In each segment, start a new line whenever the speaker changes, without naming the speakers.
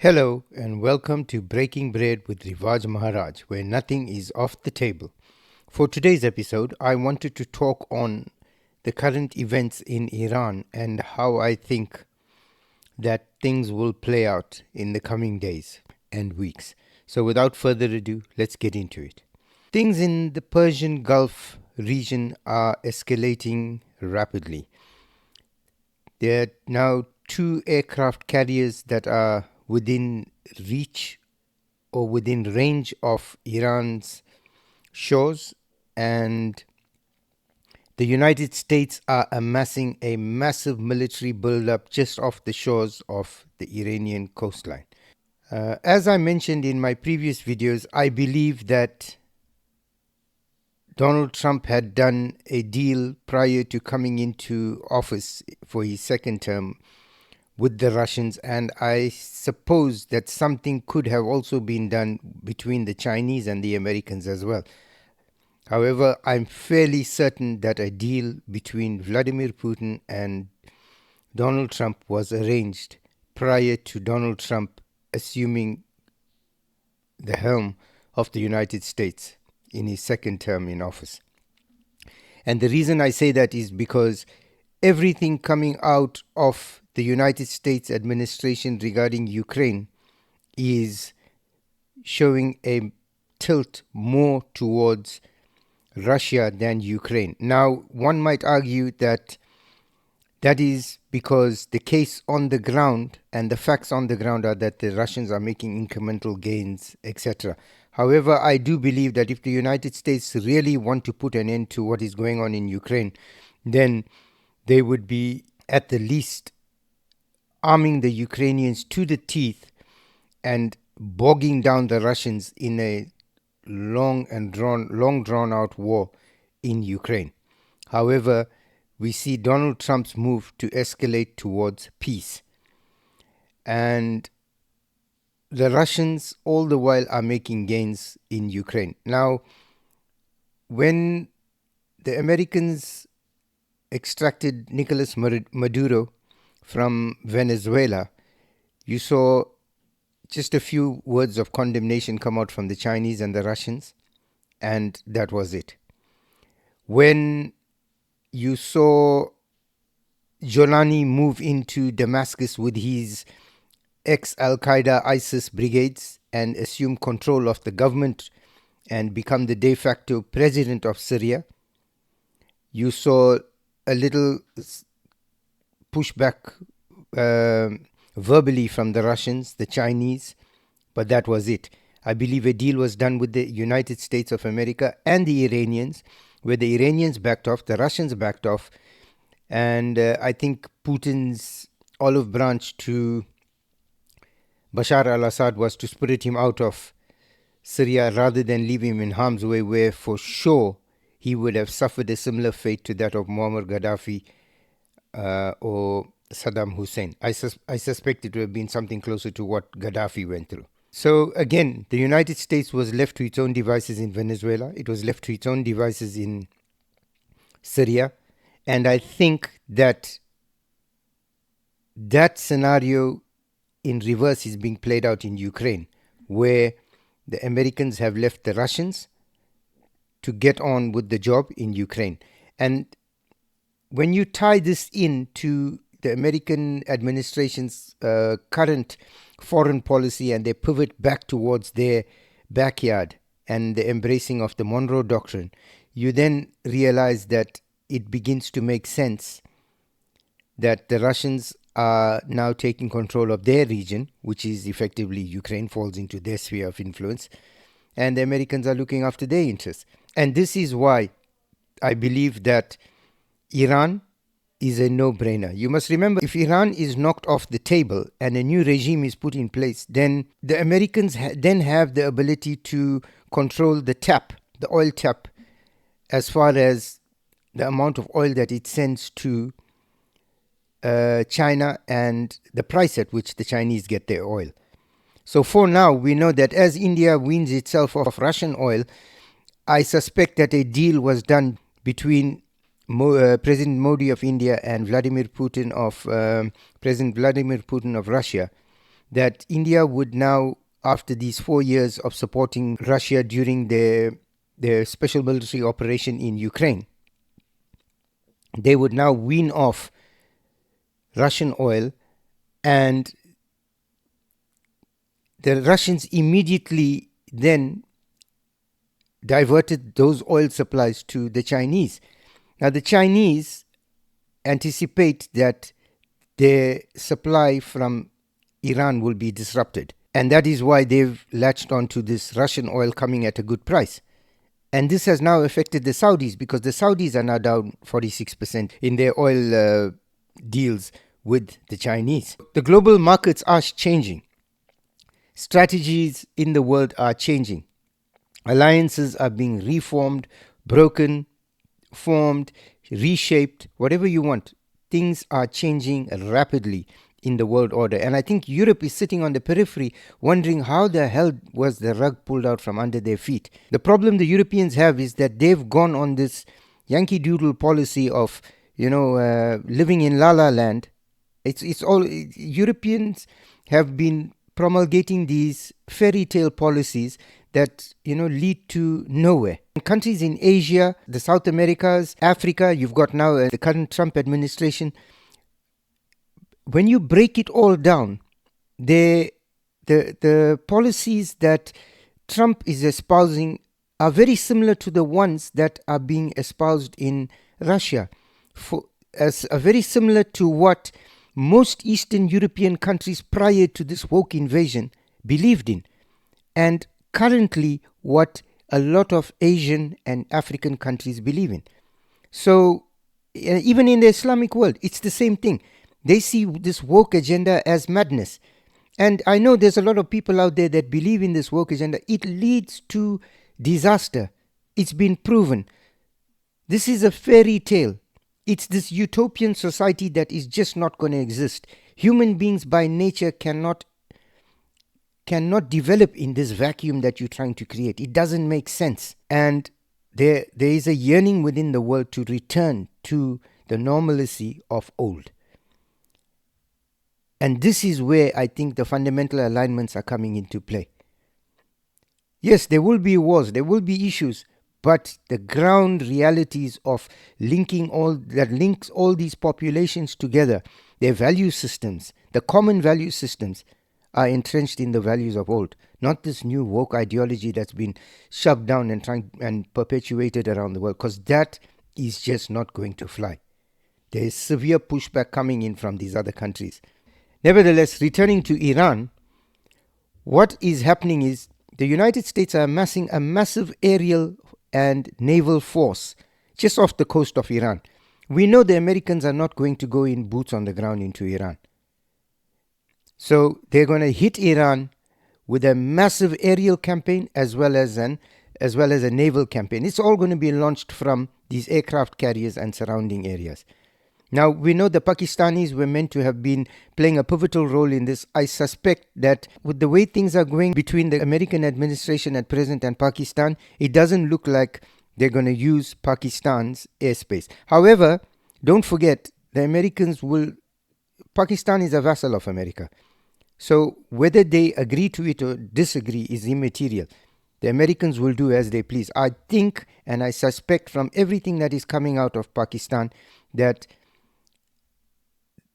Hello and welcome to Breaking Bread with Rivaaj Maharaj, where nothing is off the table. For today's episode, I wanted to talk on the current events in Iran and how I think that things will play out in the coming days and weeks. So without further ado, let's get into it. Things in the Persian Gulf region are escalating rapidly. There are now two aircraft carriers that are within reach or within range of Iran's shores, and the United States are amassing a massive military buildup just off the shores of the Iranian coastline. As I mentioned in my previous videos, I believe that Donald Trump had done a deal prior to coming into office for his second term with the Russians, and I suppose that something could have also been done between the Chinese and the Americans as well. However, I'm fairly certain that a deal between Vladimir Putin and Donald Trump was arranged prior to Donald Trump assuming the helm of the United States in his second term in office. And the reason I say that is because everything coming out of the United States administration regarding Ukraine is showing a tilt more towards Russia than Ukraine. Now, one might argue that that is because the case on the ground and the facts on the ground are that the Russians are making incremental gains, etc. However, I do believe that if the United States really want to put an end to what is going on in Ukraine, then they would be at the least arming the Ukrainians to the teeth and bogging down the Russians in a long drawn out war in Ukraine. However, we see Donald Trump's move to escalate towards peace. And the Russians all the while are making gains in Ukraine. Now, when the Americans extracted Nicolas Maduro from Venezuela, you saw just a few words of condemnation come out from the Chinese and the Russians, and that was it. When you saw Jolani move into Damascus with his ex-Al-Qaeda ISIS brigades and assume control of the government and become the de facto president of Syria, you saw a little pushback verbally from the Russians, the Chinese, but that was it. I believe a deal was done with the United States of America and the Iranians, where the Iranians backed off, the Russians backed off, and I think Putin's olive branch to Bashar al-Assad was to spirit him out of Syria rather than leave him in harm's way, where for sure he would have suffered a similar fate to that of Muammar Gaddafi or Saddam Hussein. I suspect it would have been something closer to what Gaddafi went through. So again, the United States was left to its own devices in Venezuela. It was left to its own devices in Syria. And I think that that scenario in reverse is being played out in Ukraine, where the Americans have left the Russians to get on with the job in Ukraine. And when you tie this into the American administration's current foreign policy and their pivot back towards their backyard and the embracing of the Monroe Doctrine, you then realize that it begins to make sense that the Russians are now taking control of their region, which is effectively Ukraine, falls into their sphere of influence, and the Americans are looking after their interests. And this is why I believe that Iran is a no-brainer. You must remember, if Iran is knocked off the table and a new regime is put in place, then the Americans then have the ability to control the tap, the oil tap, as far as the amount of oil that it sends to China and the price at which the Chinese get their oil. So for now, we know that as India weans itself off Russian oil, I suspect that a deal was done between President Modi of India and President Vladimir Putin of Russia, that India would now, after these 4 years of supporting Russia during their special military operation in Ukraine, they would now wean off Russian oil, and the Russians immediately then diverted those oil supplies to the Chinese. Now, the Chinese anticipate that their supply from Iran will be disrupted. And that is why they've latched onto this Russian oil coming at a good price. And this has now affected the Saudis, because the Saudis are now down 46% in their oil deals with the Chinese. The global markets are changing. Strategies in the world are changing. Alliances are being reformed, broken, formed, reshaped, whatever you want. Things are changing rapidly in the world order. And I think Europe is sitting on the periphery wondering how the hell was the rug pulled out from under their feet. The problem the Europeans have is that they've gone on this Yankee Doodle policy of, living in La La Land. It's all Europeans have been promulgating these fairy tale policies that lead to nowhere. In countries in Asia, the South Americas, Africa, you've got now the current Trump administration. When you break it all down, the policies that Trump is espousing are very similar to the ones that are being espoused in Russia, are very similar to what most Eastern European countries prior to this woke invasion believed in, and currently what a lot of Asian and African countries believe in. So even in the Islamic world, it's the same thing. They see this woke agenda as madness. And I know there's a lot of people out there that believe in this woke agenda. It leads to disaster. It's been proven. This is a fairy tale. It's this utopian society that is just not going to exist. Human beings by nature cannot develop in this vacuum that you're trying to create. It doesn't make sense. And there is a yearning within the world to return to the normalcy of old. And this is where I think the fundamental alignments are coming into play. Yes, there will be wars, there will be issues, but the ground realities of links all these populations together, their value systems, the common value systems, are entrenched in the values of old, not this new woke ideology that's been shoved down and perpetuated around the world, because that is just not going to fly. There is severe pushback coming in from these other countries. Nevertheless, returning to Iran, what is happening is the United States are amassing a massive aerial and naval force just off the coast of Iran. We know the Americans are not going to go in boots on the ground into Iran. So they're going to hit Iran with a massive aerial campaign as well as a naval campaign. It's all going to be launched from these aircraft carriers and surrounding areas. Now, we know the Pakistanis were meant to have been playing a pivotal role in this. I suspect that with the way things are going between the American administration at present and Pakistan, it doesn't look like they're going to use Pakistan's airspace. However, don't forget, Pakistan is a vassal of America. So whether they agree to it or disagree is immaterial. The Americans will do as they please. I think and I suspect from everything that is coming out of Pakistan that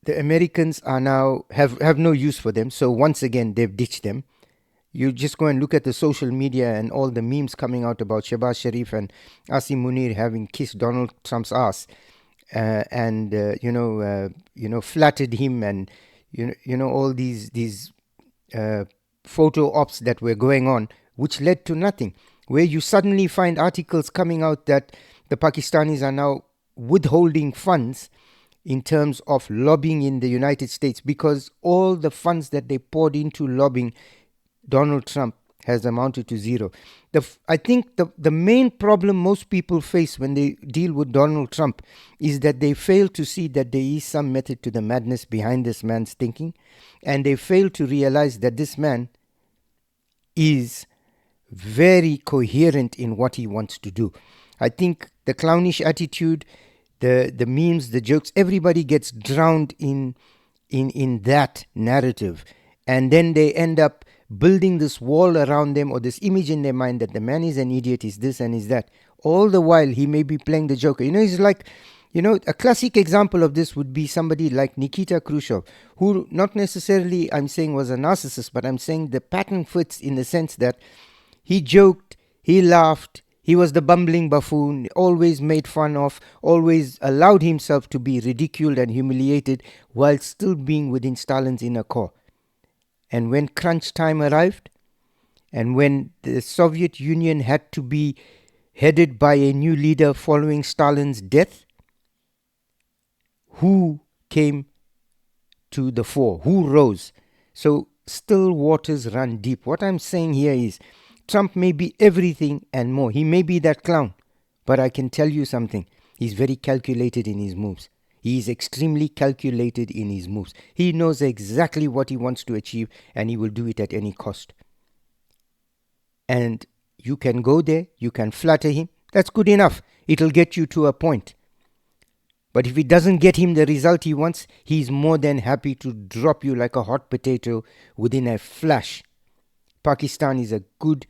the Americans are now have no use for them. So once again, they've ditched them. You just go and look at the social media and all the memes coming out about Shehbaz Sharif and Asim Munir having kissed Donald Trump's ass and flattered him, and all these photo ops that were going on, which led to nothing. Where you suddenly find articles coming out that the Pakistanis are now withholding funds in terms of lobbying in the United States, because all the funds that they poured into lobbying Donald Trump has amounted to zero. I think the main problem most people face when they deal with Donald Trump is that they fail to see that there is some method to the madness behind this man's thinking, and they fail to realize that this man is very coherent in what he wants to do. I think the clownish attitude, the memes, the jokes, everybody gets drowned in that narrative. And then they end up building this wall around them, or this image in their mind that the man is an idiot, is this and is that. All the while, he may be playing the joker. He's like, a classic example of this would be somebody like Nikita Khrushchev, who not necessarily, I'm saying, was a narcissist, but I'm saying the pattern fits in the sense that he joked, he laughed, he was the bumbling buffoon, always made fun of, always allowed himself to be ridiculed and humiliated while still being within Stalin's inner core. And when crunch time arrived, and when the Soviet Union had to be headed by a new leader following Stalin's death, who came to the fore? Who rose? So still waters run deep. What I'm saying here is Trump may be everything and more. He may be that clown, but I can tell you something. He's very calculated in his moves. He is extremely calculated in his moves. He knows exactly what he wants to achieve, and he will do it at any cost. And you can go there, you can flatter him. That's good enough. It'll get you to a point. But if it doesn't get him the result he wants, he's more than happy to drop you like a hot potato within a flash. Pakistan is a good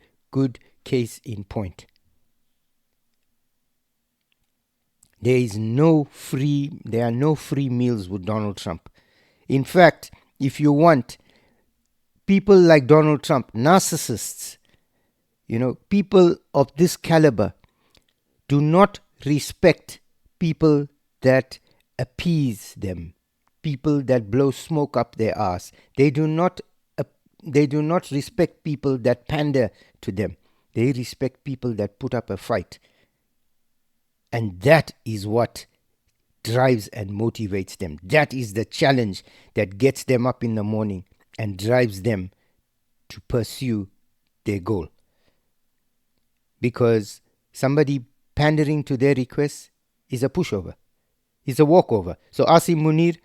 case in point. There are no free meals with Donald Trump. In fact, if you want, people like Donald Trump, narcissists, people of this caliber, do not respect people that appease them, people that blow smoke up their ass. They do not respect people that pander to them. They respect people that put up a fight. And that is what drives and motivates them. That is the challenge that gets them up in the morning and drives them to pursue their goal. Because somebody pandering to their requests is a pushover. It's a walkover. So Asim Munir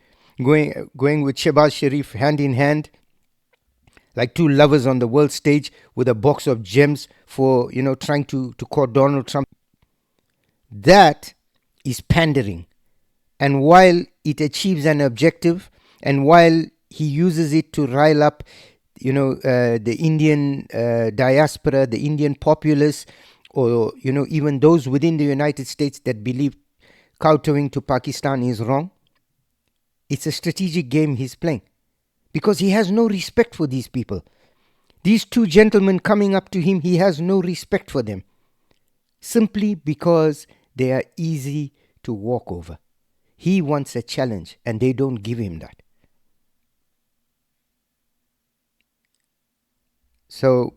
going with Shehbaz Sharif hand in hand, like two lovers on the world stage with a box of gems for, trying to court Donald Trump. That is pandering. And while it achieves an objective, and while he uses it to rile up, the Indian diaspora, the Indian populace, or, even those within the United States that believe kowtowing to Pakistan is wrong, it's a strategic game he's playing. Because he has no respect for these people. These two gentlemen coming up to him, he has no respect for them. Simply because they are easy to walk over. He wants a challenge, and they don't give him that. So,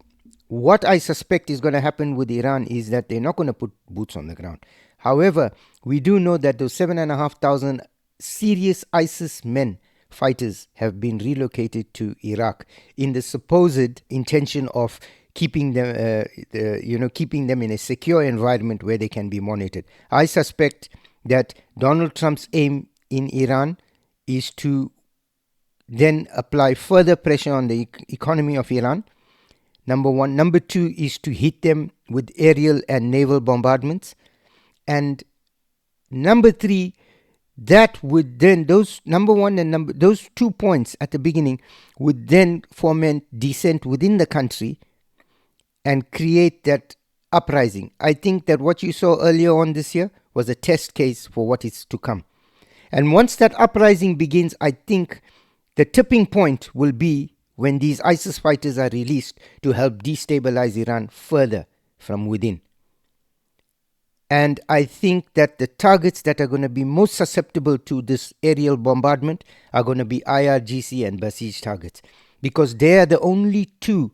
what I suspect is going to happen with Iran is that they're not going to put boots on the ground. However, we do know that those 7,500 serious ISIS fighters have been relocated to Iraq in the supposed intention of keeping them, keeping them in a secure environment where they can be monitored. I suspect that Donald Trump's aim in Iran is to then apply further pressure on the economy of Iran. Number one. Number two is to hit them with aerial and naval bombardments. And number three, that would then, those 2 points at the beginning would then foment dissent within the country and create that uprising. I think that what you saw earlier on this year was a test case for what is to come. And once that uprising begins, I think the tipping point will be when these ISIS fighters are released to help destabilize Iran further from within. And I think that the targets that are going to be most susceptible to this aerial bombardment are going to be IRGC and Basij targets, because they are the only two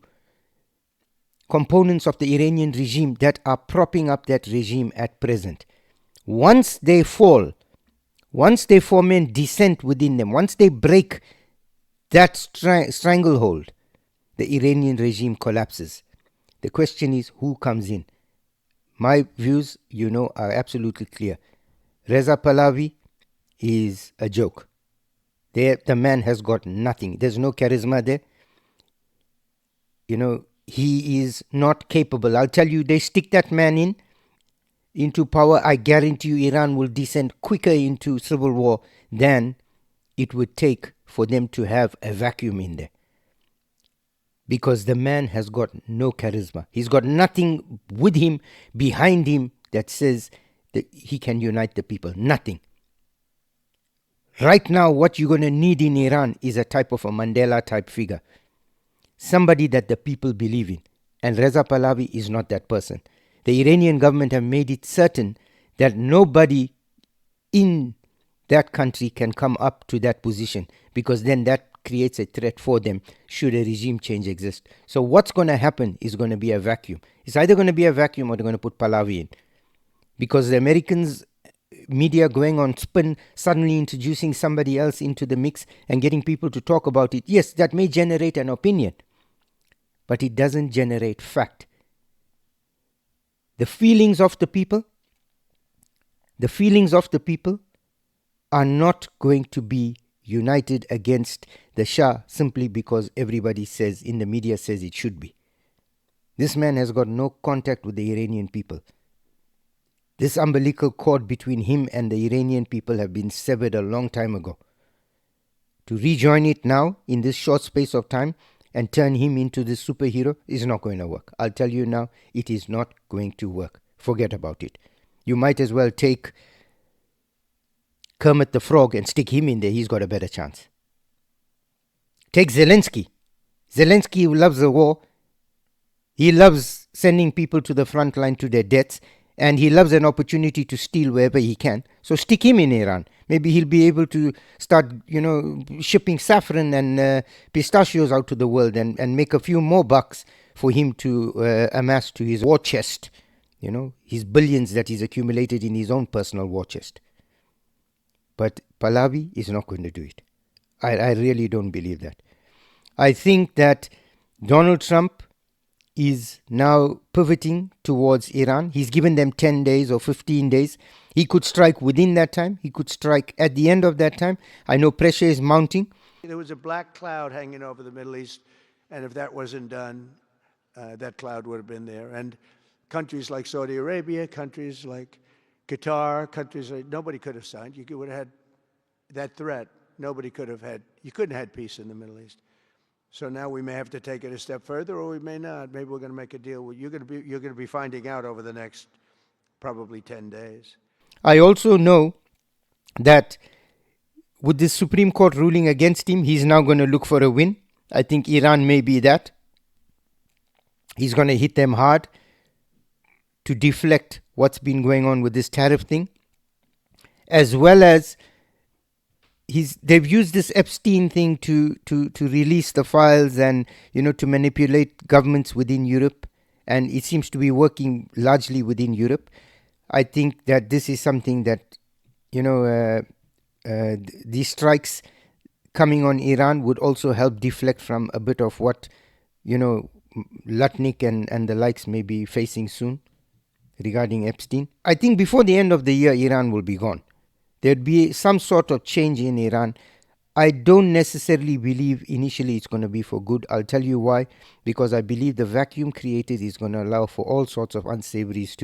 components of the Iranian regime that are propping up that regime at present. Once they fall, once they foment dissent within them, once they break that stranglehold, the Iranian regime collapses. The question is, who comes in? My views, are absolutely clear. Reza Pahlavi is a joke. The man has got nothing. There's no charisma there. He is not capable. I'll tell you, they stick that man into power, I guarantee you Iran will descend quicker into civil war than it would take for them to have a vacuum in there. because the man has got no charisma. He's got nothing with him, behind him, that says that he can unite the people. Nothing. Right now, what you're going to need in Iran is a type of a Mandela type figure. Somebody that the people believe in. And Reza Pahlavi is not that person. The Iranian government have made it certain that nobody in that country can come up to that position, because then that creates a threat for them should a regime change exist. So what's going to happen is going to be a vacuum. It's either going to be a vacuum or they're going to put Pahlavi in. Because the Americans media going on spin, suddenly introducing somebody else into the mix and getting people to talk about it. Yes, that may generate an opinion, but it doesn't generate fact. The feelings of the people are not going to be united against the Shah simply because everybody says, in the media says it should be. This man has got no contact with the Iranian people. This umbilical cord between him and the Iranian people have been severed a long time ago. To rejoin it now in this short space of time and turn him into this superhero is not going to work. I'll tell you now, it is not going to work. Forget about it. You might as well take Kermit the Frog and stick him in there. He's got a better chance. Take Zelensky. Zelensky loves the war. He loves sending people to the front line to their deaths. And he loves an opportunity to steal wherever he can. So stick him in Iran. Maybe he'll be able to start, shipping saffron and pistachios out to the world and make a few more bucks for him to amass to his war chest. His billions that he's accumulated in his own personal war chest. But Pahlavi is not going to do it. I really don't believe that. I think that Donald Trump is now pivoting towards Iran. He's given them 10 days or 15 days. He could strike within that time. He could strike at the end of that time. I know pressure is mounting.
There was a black cloud hanging over the Middle East, and if that wasn't done, that cloud would have been there. And countries like Saudi Arabia, countries like Qatar, countries like, nobody could have signed. You would have had that threat. Nobody could have had, you couldn't have had peace in the Middle East. So now we may have to take it a step further, or we may not. Maybe we're going to make a deal. You're going to be finding out over the next probably 10 days.
I also know that with the Supreme Court ruling against him, he's now going to look for a win. I think Iran may be that. He's going to hit them hard to deflect what's been going on with this tariff thing, as well as they've used this Epstein thing to release the files and to manipulate governments within Europe, and it seems to be working largely within Europe. I think that this is something that these strikes coming on Iran would also help deflect from a bit of what Lutnick and the likes may be facing soon regarding Epstein. I think before the end of the year, Iran will be gone. There'd be some sort of change in Iran. I don't necessarily believe initially it's going to be for good. I'll tell you why. Because I believe the vacuum created is going to allow for all sorts of unsavories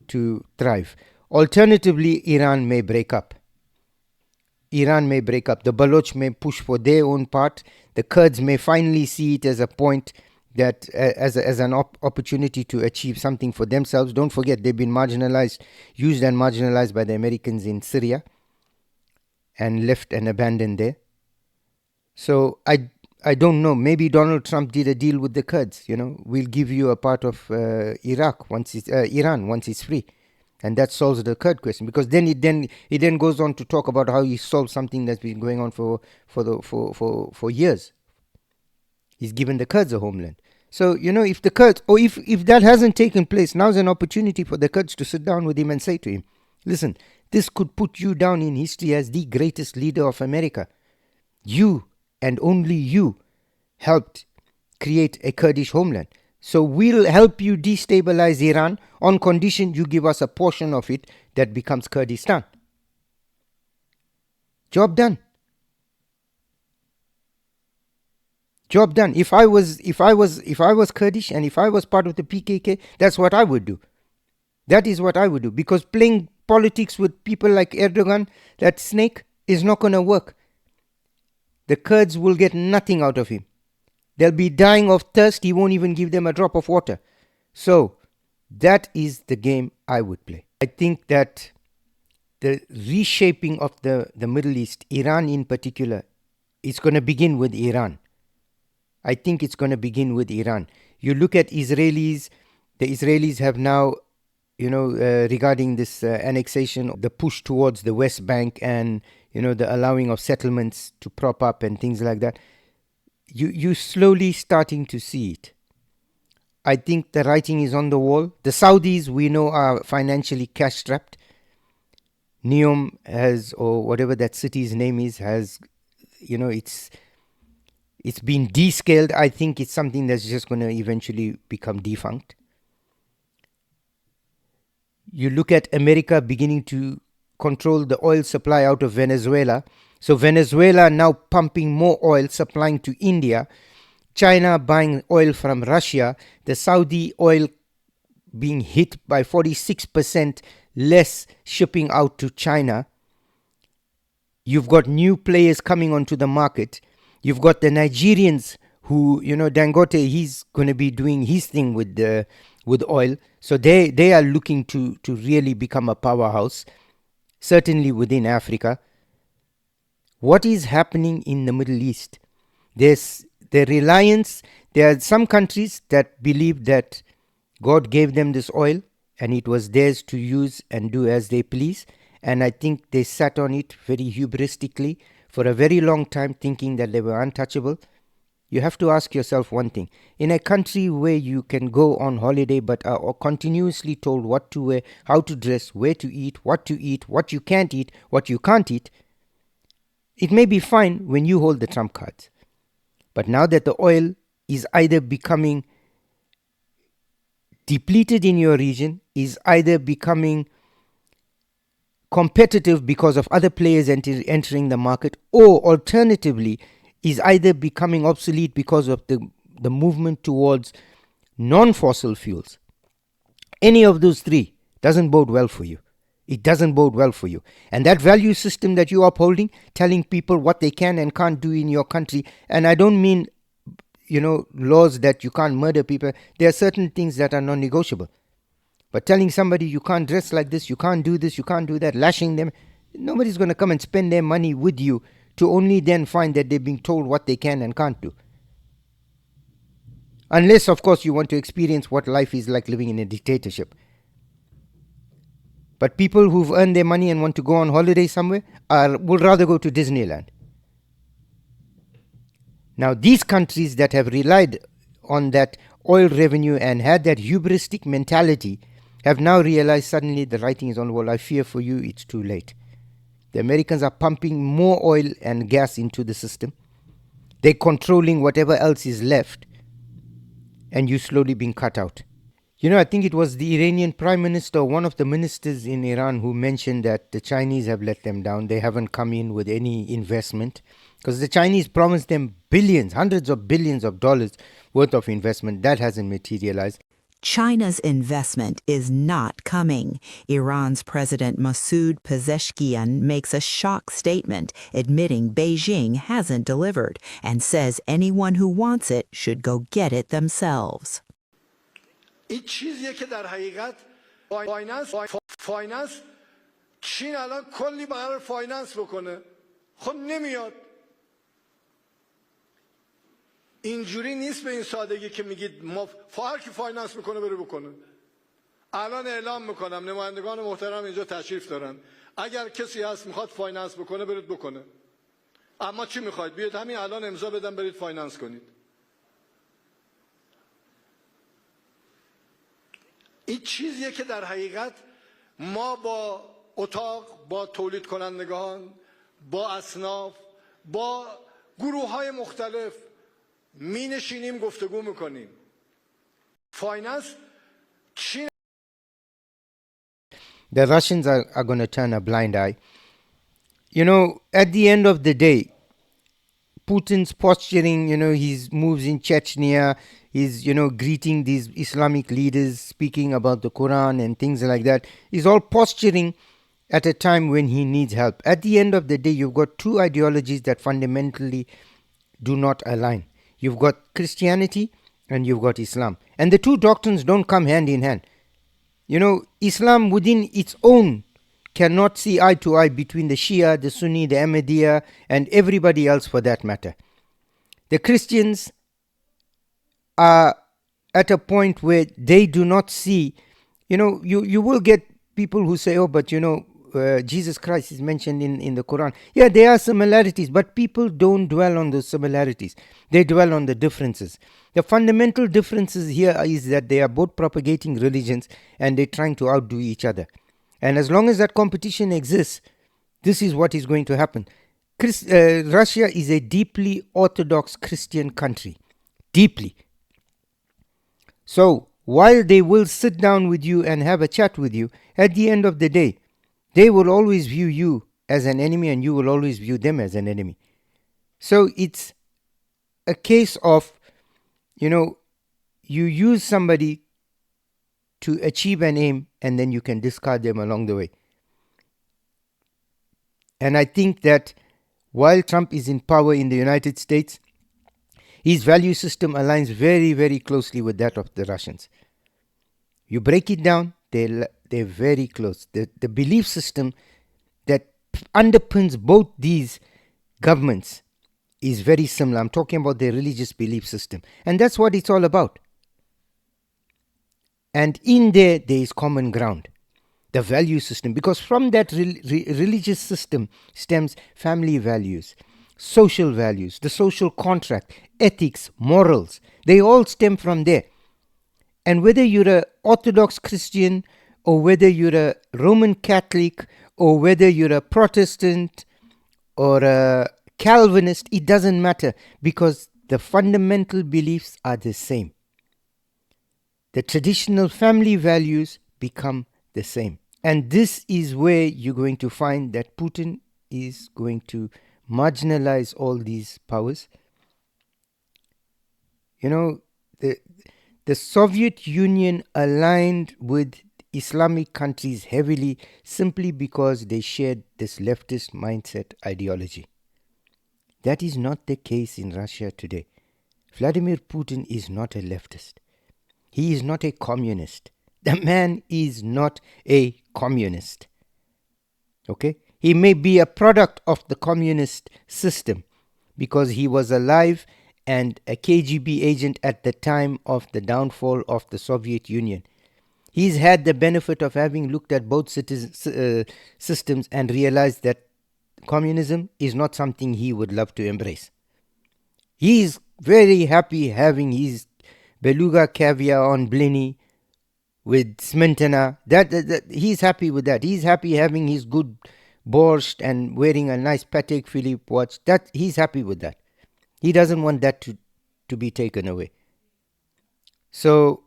to thrive. Alternatively, Iran may break up. The Baloch may push for their own part. The Kurds may finally see it as a point that as an opportunity to achieve something for themselves. Don't forget, they've been used and marginalized by the Americans in Syria and left and abandoned there. So I don't know. Maybe Donald Trump did a deal with the Kurds. We'll give you a part of Iran once it's free, and that solves the Kurd question. Because then it goes on to talk about how he solved something that's been going on for years. He's given the Kurds a homeland. So, if the Kurds, or if that hasn't taken place, now's an opportunity for the Kurds to sit down with him and say to him, listen, this could put you down in history as the greatest leader of America. You, and only you, helped create a Kurdish homeland. So we'll help you destabilize Iran on condition you give us a portion of it that becomes Kurdistan. Job done. Job done. If I was Kurdish and if I was part of the PKK, that's what I would do. That is what I would do. Because playing politics with people like Erdogan, that snake, is not going to work. The Kurds will get nothing out of him. They'll be dying of thirst. He won't even give them a drop of water. So that is the game I would play. I think that the reshaping of the Middle East, Iran in particular, is going to begin with Iran. I think it's going to begin with Iran. You look at Israelis, the Israelis have now, regarding this annexation, the push towards the West Bank and, the allowing of settlements to prop up and things like that. You're slowly starting to see it. I think the writing is on the wall. The Saudis, we know, are financially cash strapped. Neom has, or whatever that city's name is, has, it's been descaled. I think it's something that's just going to eventually become defunct. You look at America beginning to control the oil supply out of Venezuela. So Venezuela now pumping more oil, supplying to India. China buying oil from Russia. The Saudi oil being hit by 46% less shipping out to China. You've got new players coming onto the market. You've got the Nigerians who, Dangote, he's going to be doing his thing with oil. So they are looking to really become a powerhouse, certainly within Africa. What is happening in the Middle East? There's the reliance. There are some countries that believe that God gave them this oil and it was theirs to use and do as they please. And I think they sat on it very hubristically for a very long time, thinking that they were untouchable. You have to ask yourself one thing. In a country where you can go on holiday but are continuously told what to wear, how to dress, where to eat, what you can't eat, what you can't eat, it may be fine when you hold the trump cards. But now that the oil is either becoming depleted in your region, is either becoming competitive because of other players entering the market, or alternatively is either becoming obsolete because of the movement towards non-fossil fuels. Any of those three doesn't bode well for you. It doesn't bode well for you. And that value system that you're upholding, telling people what they can and can't do in your country, and I don't mean, laws that you can't murder people. There are certain things that are non-negotiable. But telling somebody you can't dress like this, you can't do this, you can't do that, lashing them, nobody's going to come and spend their money with you to only then find that they're being told what they can and can't do. Unless, of course, you want to experience what life is like living in a dictatorship. But people who've earned their money and want to go on holiday somewhere would rather go to Disneyland. Now, these countries that have relied on that oil revenue and had that hubristic mentality have now realized suddenly the writing is on the wall. I fear for you, it's too late. The Americans are pumping more oil and gas into the system. They're controlling whatever else is left, and you're slowly being cut out. I think it was the Iranian Prime Minister, one of the ministers in Iran, who mentioned that the Chinese have let them down. They haven't come in with any investment because the Chinese promised them billions, hundreds of billions of dollars worth of investment. That hasn't materialized.
China's investment is not coming. Iran's President Masoud Pezeshkian makes a shock statement admitting Beijing hasn't delivered and says anyone who wants it should go get it themselves.
این چیزیه که در حقیقت فایننس چین الان کلی قرار فایننس بکنه خب نمیاد اینجوری نیست به این سادگی که میگید ما هر کی فایننس میکنه بره بکنه الان اعلام میکنم نمایندگان محترم اینجا تشریف دارن اگر کسی هست میخواد فایننس بکنه برید بکنه اما چی میخواید بیاید همین الان امضا بدن برید فایننس کنید این چیزیه که در حقیقت ما با اتاق با تولید کنندگان با اصناف با گروه های مختلف می نشینیم گفتگو میکنیم فایننس چین
The Russians are going to turn a blind eye. At the end of the day, Putin's posturing, his moves in Chechnya, his, greeting these Islamic leaders, speaking about the Quran and things like that, is all posturing at a time when he needs help. At the end of the day, you've got two ideologies that fundamentally do not align. You've got Christianity and you've got Islam. And the two doctrines don't come hand in hand. Islam within its own cannot see eye to eye between the Shia, the Sunni, the Ahmadiyya, and everybody else for that matter. The Christians are at a point where they do not see, you will get people who say, oh, but Jesus Christ is mentioned in the Quran. Yeah, there are similarities, but people don't dwell on those similarities. They dwell on the differences. The fundamental differences here is that they are both propagating religions and they're trying to outdo each other. And as long as that competition exists, this is what is going to happen. Russia is a deeply Orthodox Christian country. Deeply. So, while they will sit down with you and have a chat with you, at the end of the day, they will always view you as an enemy and you will always view them as an enemy. So, it's a case of, you use somebody to achieve an aim and then you can discard them along the way. And I think that while Trump is in power in the United States, his value system aligns very, very closely with that of the Russians. You break it down, they're very close. The belief system that underpins both these governments is very similar. I'm talking about their religious belief system. And that's what it's all about. And in there is common ground. The value system. Because from that religious system stems family values, social values, the social contract, ethics, morals. They all stem from there. And whether you're an Orthodox Christian or whether you're a Roman Catholic or whether you're a Protestant or a Calvinist, it doesn't matter because the fundamental beliefs are the same. The traditional family values become the same. And this is where you're going to find that Putin is going to marginalize all these powers. The Soviet Union aligned with Islamic countries heavily simply because they shared this leftist mindset ideology. That is not the case in Russia today. Vladimir Putin is not a leftist. He is not a communist. The man is not a communist. Okay? He may be a product of the communist system because he was alive and a KGB agent at the time of the downfall of the Soviet Union. He's had the benefit of having looked at both systems and realized that communism is not something he would love to embrace. He is very happy having his beluga caviar on blini with smintana. That he's happy with that. He's happy having his good borscht and wearing a nice Patek Philippe watch. That he's happy with that. He doesn't want that to be taken away. So,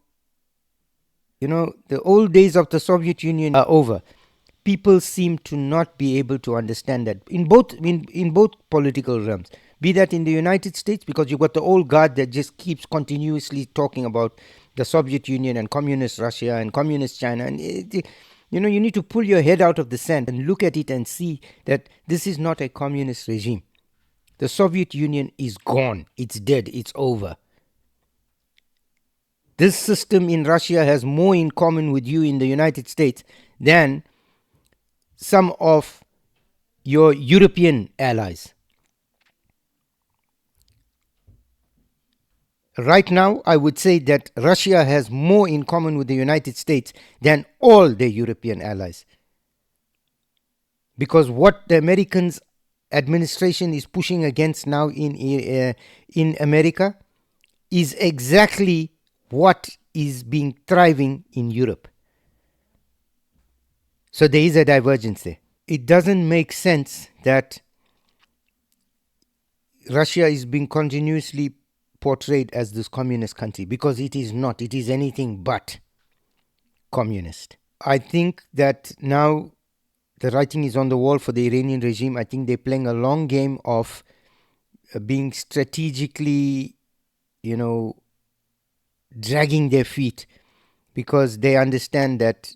the old days of the Soviet Union are over. People seem to not be able to understand that in both political realms. Be that in the United States, because you've got the old guard that just keeps continuously talking about the Soviet Union and communist Russia and communist China. And, you need to pull your head out of the sand and look at it and see that this is not a communist regime. The Soviet Union is gone. It's dead. It's over. This system in Russia has more in common with you in the United States than some of your European allies. Right now, I would say that Russia has more in common with the United States than all the European allies. Because what the Americans administration is pushing against now in America is exactly what is being thriving in Europe. So there is a divergence there. It doesn't make sense that Russia is being continuously portrayed as this communist country because it is not. It is anything but communist. I think that now the writing is on the wall for the Iranian regime. I think they're playing a long game of being strategically, dragging their feet because they understand that,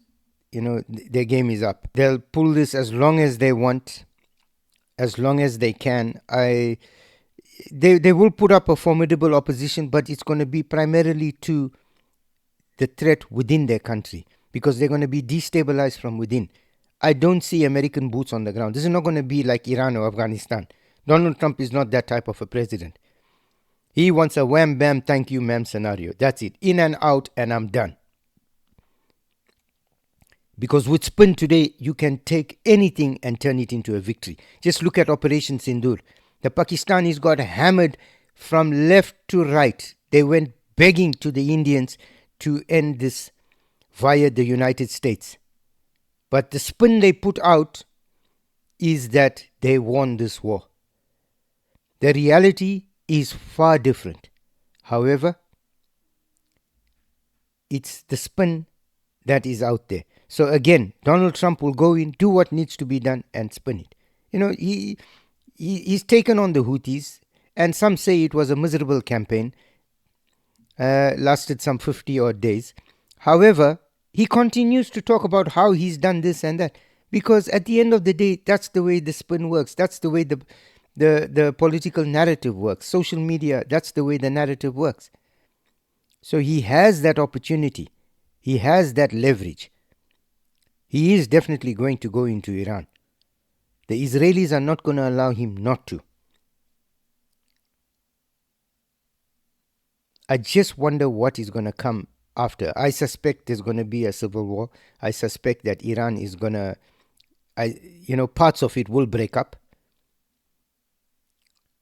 their game is up. They'll pull this as long as they want, as long as they can. they will put up a formidable opposition, but it's going to be primarily to the threat within their country, because they're going to be destabilized from within. I don't see American boots on the ground. This is not going to be like Iran or Afghanistan. Donald Trump is not that type of a president. He wants a wham bam thank you ma'am scenario. That's it. In and out and I'm done. Because with spin today, you can take anything and turn it into a victory. Just look at Operation Sindoor. The Pakistanis got hammered from left to right. They went begging to the Indians to end this via the United States. But the spin they put out is that they won this war. The reality is far different. However, it's the spin that is out there. So again, Donald Trump will go in, do what needs to be done, and spin it. You know, he's taken on the Houthis, and some say it was a miserable campaign, lasted some 50 odd days. However, he continues to talk about how he's done this and that, because at the end of the day, that's the way the spin works. That's the way the political narrative works. Social media, that's the way the narrative works. So he has that opportunity. He has that leverage. He is definitely going to go into Iran. The Israelis are not going to allow him not to. I just wonder what is going to come after. I suspect there's going to be a civil war. I suspect that Iran is going to, parts of it will break up.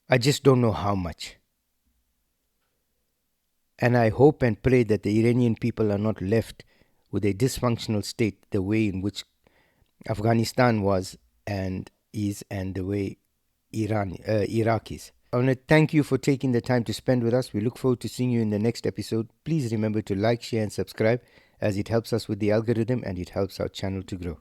I just don't know how much. And I hope and pray that the Iranian people are not left with a dysfunctional state the way in which Afghanistan was and is, and the way Iraq is. I want to thank you for taking the time to spend with us. We look forward to seeing you in the next episode. Please remember to like, share and subscribe, as it helps us with the algorithm and it helps our channel to grow.